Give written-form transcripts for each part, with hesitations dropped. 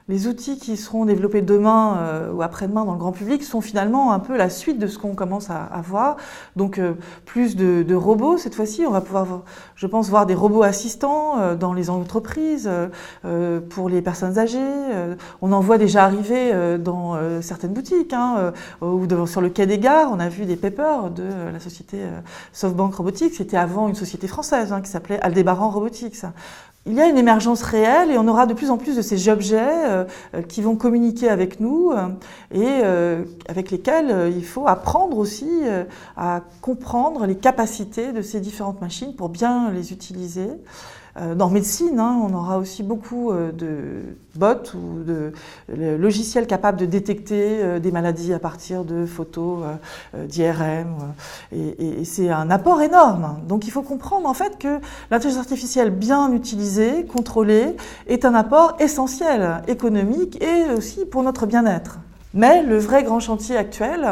Les outils qui seront développés demain ou après-demain dans le grand public sont finalement un peu la suite de ce qu'on commence à voir. Donc plus de robots cette fois-ci. On va pouvoir, je pense, voir des robots assistants dans les entreprises, pour les personnes âgées. On en voit déjà arriver dans certaines boutiques, ou sur le quai des gares. On a vu des papers de la société SoftBank Robotics. C'était avant une société française qui s'appelait Aldébaran Robotics. Il y a une émergence réelle et on aura de plus en plus de ces objets qui vont communiquer avec nous et avec lesquels il faut apprendre aussi à comprendre les capacités de ces différentes machines pour bien les utiliser. Dans médecine, on aura aussi beaucoup de bots ou de logiciels capables de détecter des maladies à partir de photos d'IRM. Et c'est un apport énorme. Donc il faut comprendre en fait que l'intelligence artificielle bien utilisée, contrôlée, est un apport essentiel, économique et aussi pour notre bien-être. Mais le vrai grand chantier actuel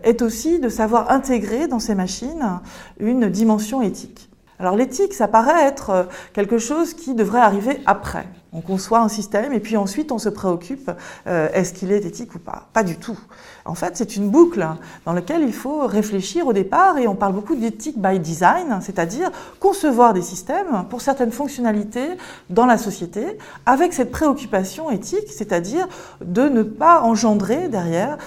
est aussi de savoir intégrer dans ces machines une dimension éthique. Alors l'éthique, ça paraît être quelque chose qui devrait arriver après. On conçoit un système et puis ensuite on se préoccupe, est-ce qu'il est éthique ou pas? Pas du tout. En fait, c'est une boucle dans laquelle il faut réfléchir au départ et on parle beaucoup d'éthique by design, c'est-à-dire concevoir des systèmes pour certaines fonctionnalités dans la société avec cette préoccupation éthique, c'est-à-dire de ne pas engendrer derrière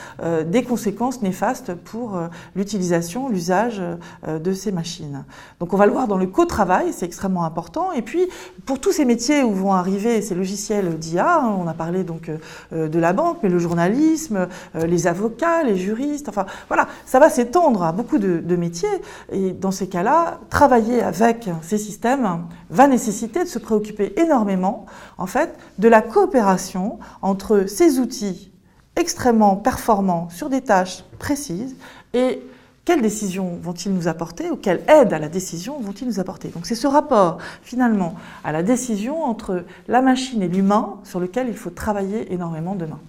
des conséquences néfastes pour l'utilisation, l'usage de ces machines. Donc on va le voir dans le co-travail, c'est extrêmement important. Et puis pour tous ces métiers où vont arriver ces logiciels d'IA, on a parlé donc de la banque, mais le journalisme, les avocats, les juristes, enfin voilà, ça va s'étendre à beaucoup de métiers. Et dans ces cas-là, travailler avec ces systèmes va nécessiter de se préoccuper énormément, en fait, de la coopération entre ces outils extrêmement performants sur des tâches précises et quelles décisions vont-ils nous apporter ou quelle aide à la décision vont-ils nous apporter? Donc c'est ce rapport finalement à la décision entre la machine et l'humain sur lequel il faut travailler énormément demain.